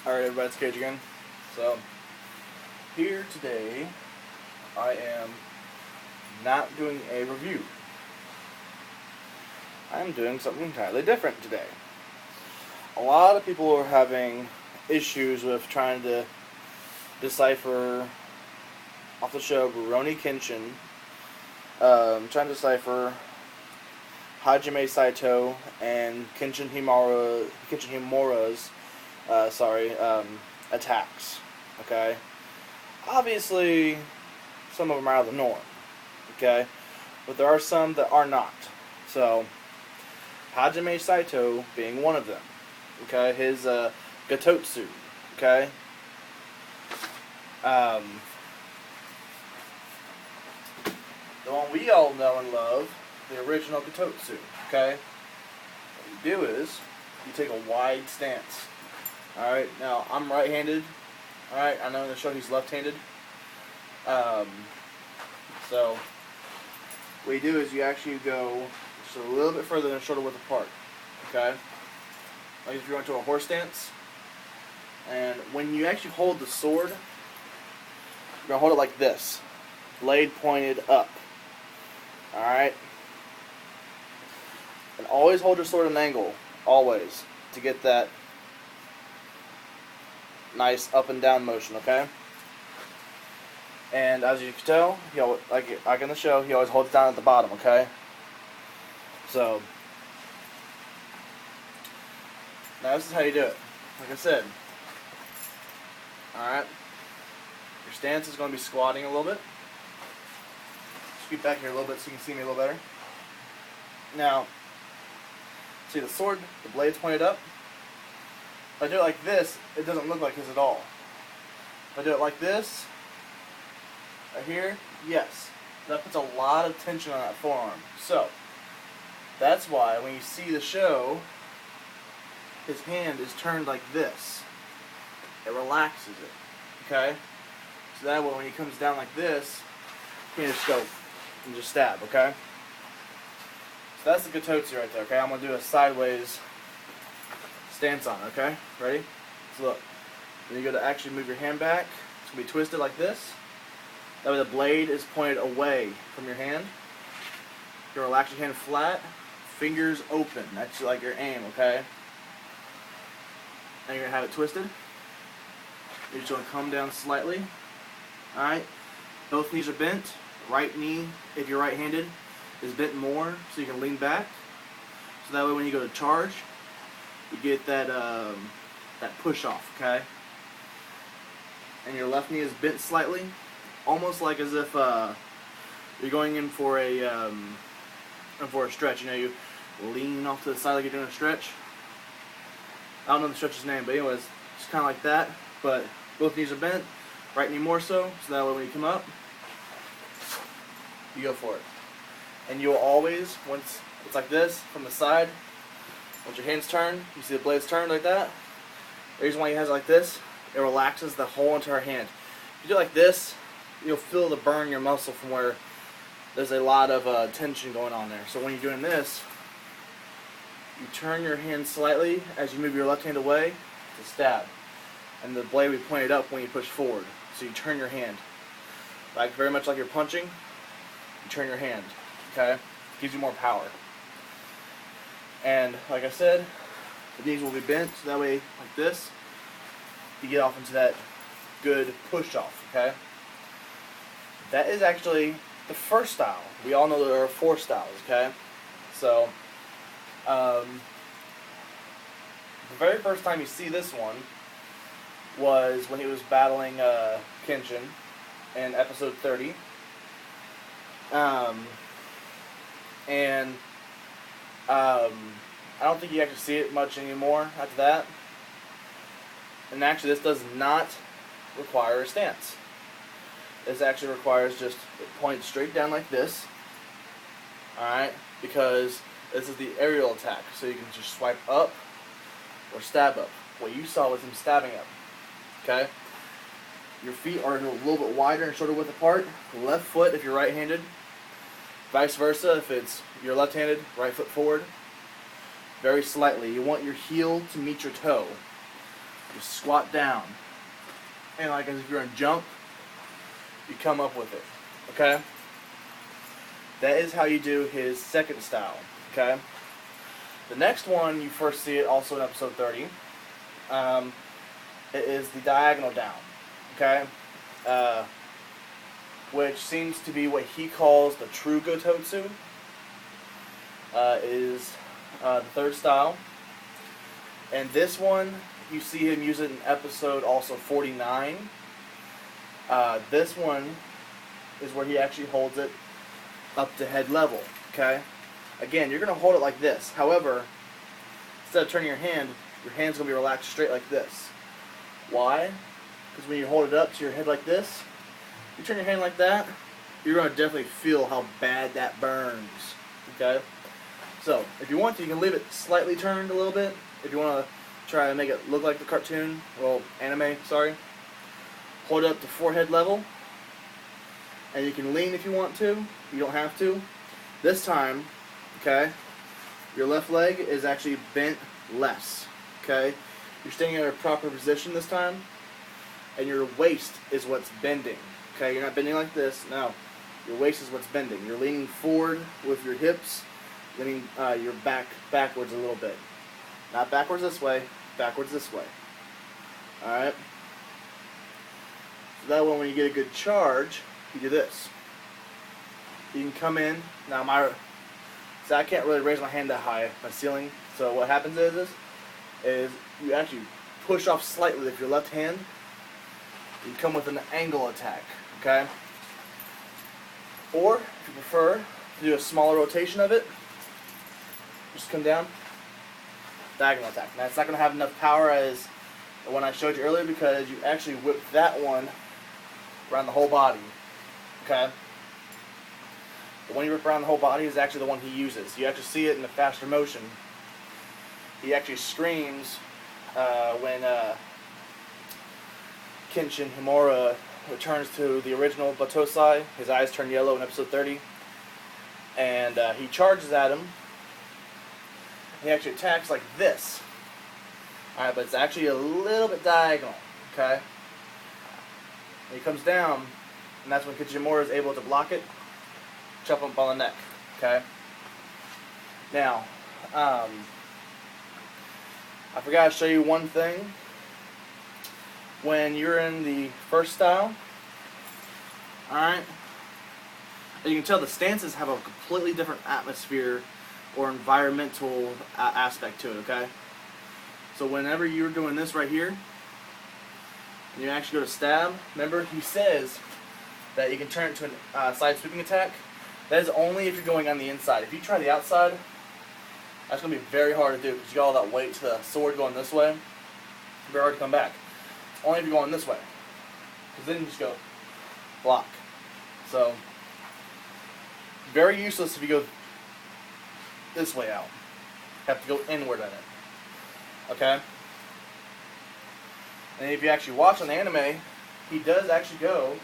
Alright, everybody, it's Cage again. So, here today, I am not doing a review. I'm doing something entirely different today. A lot of people are having issues with trying to decipher off the show rurouni kenshin, trying to decipher Hajime Saito and Kenshin Himura's attacks. Okay? Obviously, some of them are out of the norm. Okay? But there are some that are not. So, Hajime Saito being one of them. Okay? His Gatotsu. Okay? The one we all know and love, the original Gatotsu. Okay? What you do is, you take a wide stance. Alright, now I'm right-handed. Alright, I know in the show he's left-handed. So, what you do is you actually go just a little bit further than shoulder width apart. Okay? Like if you're going to a horse stance. And when you actually hold the sword, you're going to hold it like this. Blade pointed up. Alright? And always hold your sword at an angle. Always. To get that nice up and down motion, okay? And as you can tell, like in the show, he always holds down at the bottom, okay? So, now this is how you do it. Like I said, alright? Your stance is going to be squatting a little bit. Scoot back here a little bit so you can see me a little better. Now, see the sword, the blade's pointed up. If I do it like this, it doesn't look like his at all. If I do it like this, right here, yes. That puts a lot of tension on that forearm. So, that's why when you see the show, his hand is turned like this. It relaxes it. Okay? So that way when he comes down like this, he can just go and just stab, okay? So that's the Gatotsu right there, okay? I'm going to do a sideways stance on, okay? Ready? So look. Then you go to actually move your hand back. It's going to be twisted like this. That way the blade is pointed away from your hand. You're going to relax your hand flat. Fingers open. That's like your aim, okay? And you're going to have it twisted. You're just going to come down slightly. Alright? Both knees are bent. Right knee, if you're right-handed, is bent more so you can lean back. So that way when you go to charge, you get that that push off, okay? And your left knee is bent slightly, almost like as if you're going in for a stretch. You know, you lean off to the side like you're doing a stretch. I don't know the stretch's name, but anyways, it's kind of like that. But both knees are bent, right knee more so that way when you come up, you go for it. And you'll always, once it's like this, from the side, once your hands turn, you see the blades turn like that. The reason why he has it like this, it relaxes the whole entire hand. If you do it like this, you'll feel the burn in your muscle from where there's a lot of tension going on there. So when you're doing this, you turn your hand slightly as you move your left hand away to stab. And the blade will be pointed up when you push forward. So you turn your hand. Like very much like you're punching, you turn your hand. Okay? Gives you more power. And like I said, the knees will be bent, so that way, like this, you get off into that good push off, okay? That is actually the first style. We all know there are 4 styles, okay? So, the very first time you see this one was when he was battling Kenshin in episode 30. I don't think you actually see it much anymore after that. And actually, this does not require a stance. This actually requires just it points straight down like this. Alright? Because this is the aerial attack. So you can just swipe up or stab up. What you saw was him stabbing up. Okay? Your feet are a little bit wider and shoulder width apart. Left foot if you're right-handed. Vice versa, if you're left-handed, right foot forward. Very slightly. You want your heel to meet your toe. You squat down. And like as if you're gonna jump, you come up with it. Okay? That is how you do his second style. Okay? The next one, you first see it also in episode 30. It is the diagonal down. Okay? Which seems to be what he calls the true Gototsu. Is the third style. And this one, you see him use it in episode also 49. This one is where he actually holds it up to head level. Okay? Again, you're going to hold it like this. However, instead of turning your hand's going to be relaxed straight like this. Why? Because when you hold it up to your head like this, you turn your hand like that, you're going to definitely feel how bad that burns. Okay? So, if you want to, you can leave it slightly turned a little bit. If you want to try to make it look like the cartoon, well, anime, sorry. Hold it up to forehead level. And you can lean if you want to. You don't have to. This time, okay, your left leg is actually bent less. Okay? You're staying in a proper position this time. And your waist is what's bending. Okay? You're not bending like this. No. Your waist is what's bending. You're leaning forward with your hips, leaning your back backwards a little bit. Not backwards this way, backwards this way. Alright? So that way when you get a good charge, you do this. You can come in. Now so I can't really raise my hand that high, my ceiling. So what happens is you actually push off slightly with your left hand. You come with an angle attack. Okay? Or, if you prefer, to do a smaller rotation of it, just come down, diagonal attack. Now it's not going to have enough power as the one I showed you earlier because you actually whip that one around the whole body. Okay? The one you whip around the whole body is actually the one he uses. You actually see it in the faster motion. He actually screams when Kenshin Himura returns to the original Batosai. His eyes turn yellow in episode 30. And he charges at him. He actually attacks like this. Alright, but it's actually a little bit diagonal. Okay? And he comes down, and that's when Kenshin is able to block it, chop him up on the neck. Okay? Now, I forgot to show you one thing. When you're in the first style, alright, you can tell the stances have a completely different atmosphere or environmental aspect to it, okay? So whenever you're doing this right here, and you actually go to stab, remember he says that you can turn it to a side sweeping attack. That is only if you're going on the inside. If you try the outside, that's going to be very hard to do because you got all that weight to the sword going this way. It's very hard to come back. Only if you're going this way. Because then you just go block. So, very useless if you go this way out. You have to go inward in it. Okay? And if you actually watch on the anime, he does actually go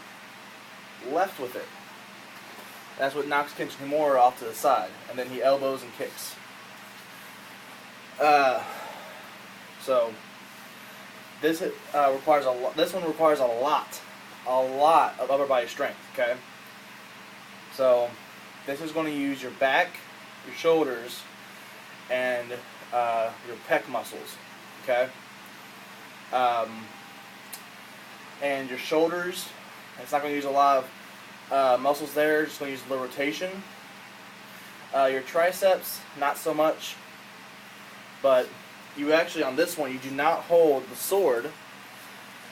left with it. That's what knocks Kenshin Himura off to the side. And then he elbows and kicks. So this requires a lot. This one requires a lot of upper body strength. Okay. So this is going to use your back, your shoulders, and your pec muscles. Okay. And your shoulders. It's not going to use a lot of muscles there. It's going to use the rotation. Your triceps, not so much. But you actually, on this one, you do not hold the sword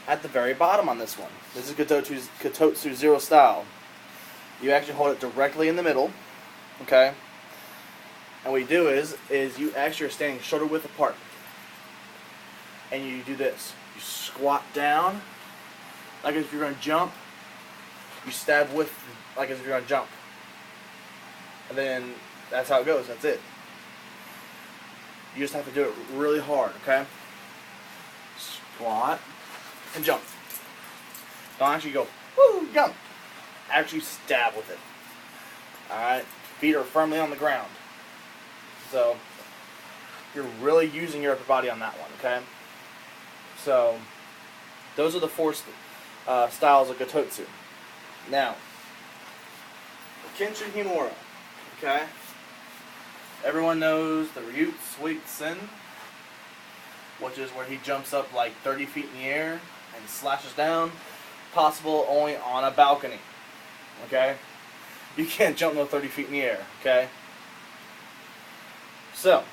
at the very bottom on this one. This is Gototsu 0 style. You actually hold it directly in the middle. Okay? And what you do is you actually are standing shoulder width apart. And you do this. You squat down, like if you're going to jump. You stab with, like as if you're going to jump. And then that's how it goes. That's it. You just have to do it really hard, okay? Squat and jump. Don't actually go, woo, jump. Actually stab with it. Alright? Feet are firmly on the ground. So, you're really using your upper body on that one, okay? So those are the four styles of Gototsu. Now, Kenshin Himura. Okay? Everyone knows the Ryut Sweet Sin, which is where he jumps up like 30 feet in the air and slashes down. Possible only on a balcony. Okay? You can't jump no 30 feet in the air. Okay? So,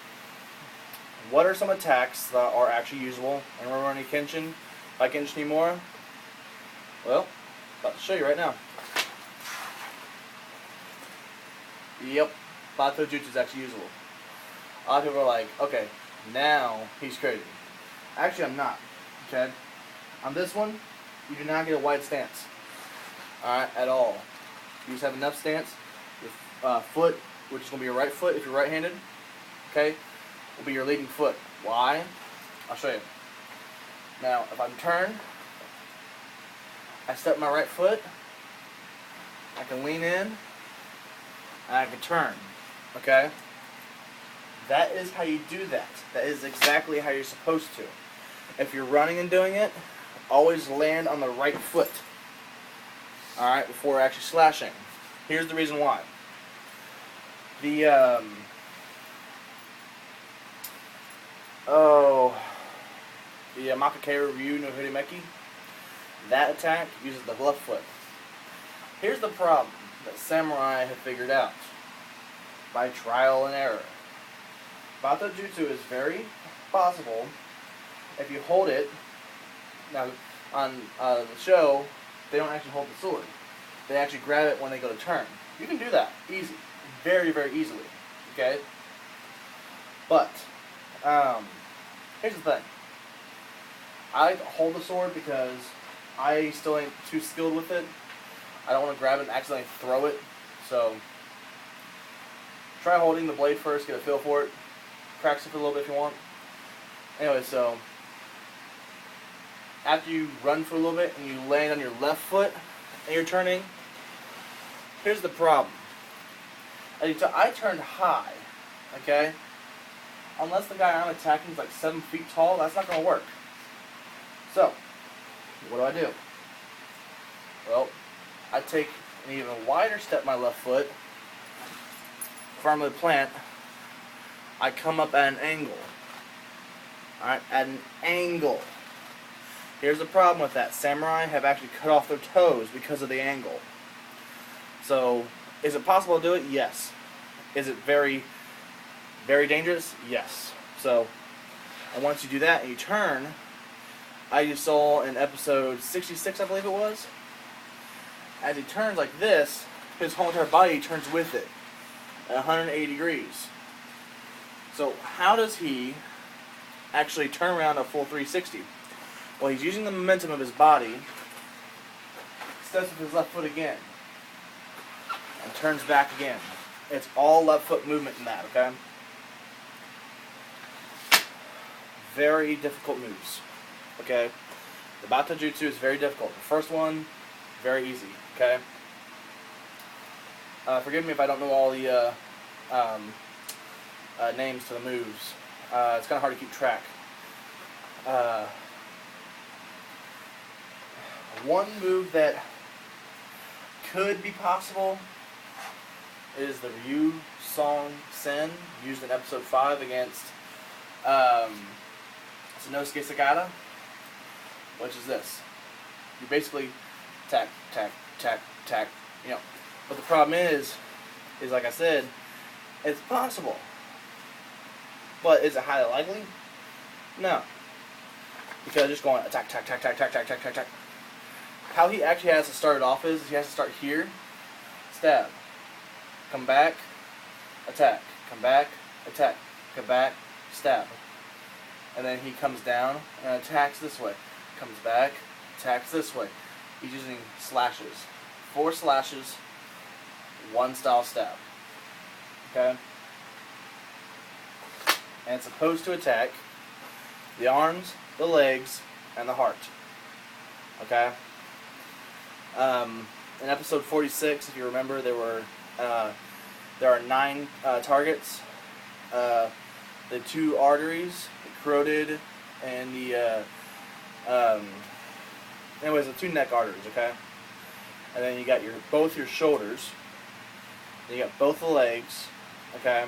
what are some attacks that are actually usable in Rurouni Kenshin by Kenshin Himura? Well, about to show you right now. Yep, Bato Jutsu is actually usable. A lot of people are like, okay, now he's crazy. Actually, I'm not. Okay? On this one, you do not get a wide stance. Alright, at all. You just have enough stance. Your foot, which is going to be your right foot if you're right-handed, okay, will be your leading foot. Why? I'll show you. Now, if I'm turned, I step my right foot, I can lean in, and I can turn. Okay? That is how you do that. That is exactly how you're supposed to. If you're running and doing it, always land on the right foot. Alright, before actually slashing. Here's the reason why. The, the Makakeru Ryu no Hirimeki, that attack uses the left foot. Here's the problem that samurai have figured out by trial and error. Bato Jutsu is very possible if you hold it. Now, on the show, they don't actually hold the sword. They actually grab it when they go to turn. You can do that easy, very, very easily. Okay? But, here's the thing. I like to hold the sword because I still ain't too skilled with it. I don't want to grab it and accidentally throw it. So, try holding the blade first, get a feel for it. Practice it for a little bit if you want. Anyway, so, after you run for a little bit and you land on your left foot and you're turning, here's the problem. I turned high, okay? Unless the guy I'm attacking is like 7 feet tall, that's not going to work. So, what do? Well, I take an even wider step my left foot, firmly plant, I come up at an angle. Alright, at an angle. Here's the problem with that. Samurai have actually cut off their toes because of the angle. So, is it possible to do it? Yes. Is it very, very dangerous? Yes. So, and once you do that and you turn, I just saw in episode 66, I believe it was, as he turns like this, his whole entire body turns with it at 180 degrees. So, how does he actually turn around a full 360? Well, he's using the momentum of his body, steps with his left foot again, and turns back again. It's all left foot movement in that, okay? Very difficult moves, okay? The Bato Jutsu is very difficult. The first one, very easy, okay? Forgive me if I don't know all the names to the moves. It's kind of hard to keep track. One move that could be possible is the Ryu Song Sen, used in episode 5 against Sanosuke Sagata, which is this. You basically tack, tack, tack, tack, you know. But the problem is like I said, it's possible. But is it highly likely? No. Because just going attack, tack, tack, tack, tack, tack, tack, tack, tack. How he actually has to start it off is he has to start here, stab, come back, attack, come back, attack, come back, stab. And then he comes down and attacks this way, comes back, attacks this way. He's using slashes. 4 slashes, 1 style stab. Okay? And it's supposed to attack the arms, the legs, and the heart. Okay? In episode 46, if you remember, there are 9 targets. The 2 arteries, the carotid and the Um, anyways, the 2 neck arteries, okay? And then you got both your shoulders. Then you got both the legs, okay?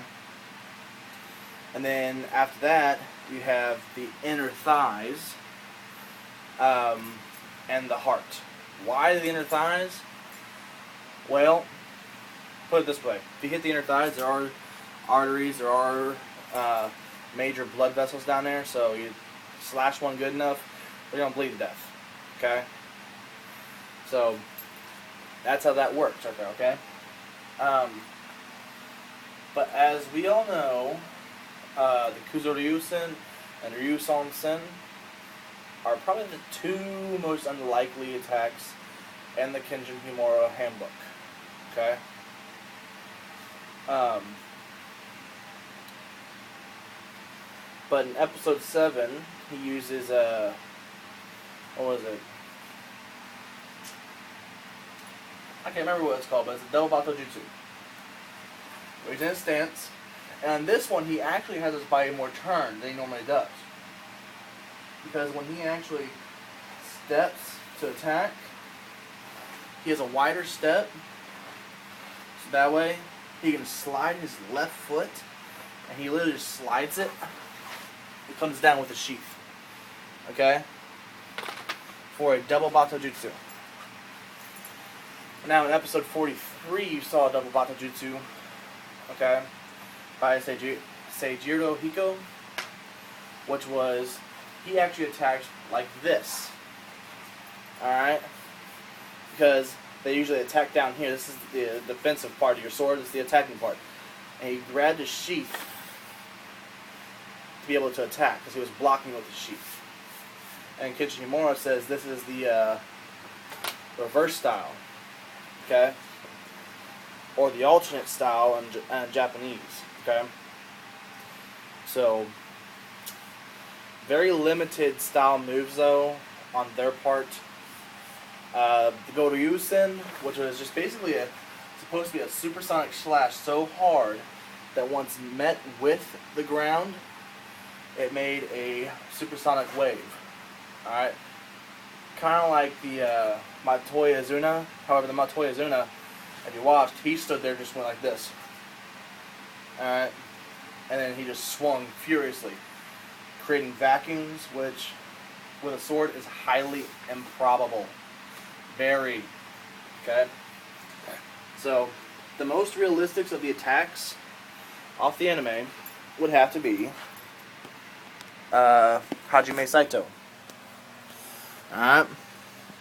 And then after that, you have the inner thighs, and the heart. Why the inner thighs? Well, put it this way. If you hit the inner thighs, there are arteries, there are major blood vessels down there, so you slash one good enough, they're going to bleed to death, okay? So, that's how that works right there, okay? But as we all know, the Kuzoryusen and Ryusong-sen are probably the 2 most unlikely attacks in the Kenshin Himura handbook. Okay? But in episode 7, he uses what was it? I can't remember what it's called, but it's a double Bato Jutsu. Where he's in a stance, and on this one he actually has his body more turned than he normally does. Because when he actually steps to attack, he has a wider step, so that way he can slide his left foot, and he literally just slides it. It comes down with a sheath. Okay? For a double Bato Jutsu. Now in episode 43 you saw a double Bato Jutsu, okay, by Seijiro Hiko, which was, he actually attacked like this. Alright? Because they usually attack down here. This is the defensive part of your sword. This is the attacking part. And he grabbed his sheath to be able to attack, because he was blocking with his sheath. And Kenshin Himura says this is the reverse style. Okay? Or the alternate style in Japanese. Okay? So, very limited style moves though on their part. The Goryusen, which was just basically supposed to be a supersonic slash so hard that once met with the ground, it made a supersonic wave. Alright? Kind of like the Matoya Azuna. However, the Matoya Azuna, if you watched, he stood there and just went like this. Alright? And then he just swung furiously, creating vacuums, which, with a sword, is highly improbable. Very. Okay? So, the most realistic of the attacks off the anime would have to be Hajime Saito. Alright?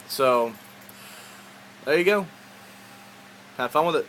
So, there you go. Have fun with it.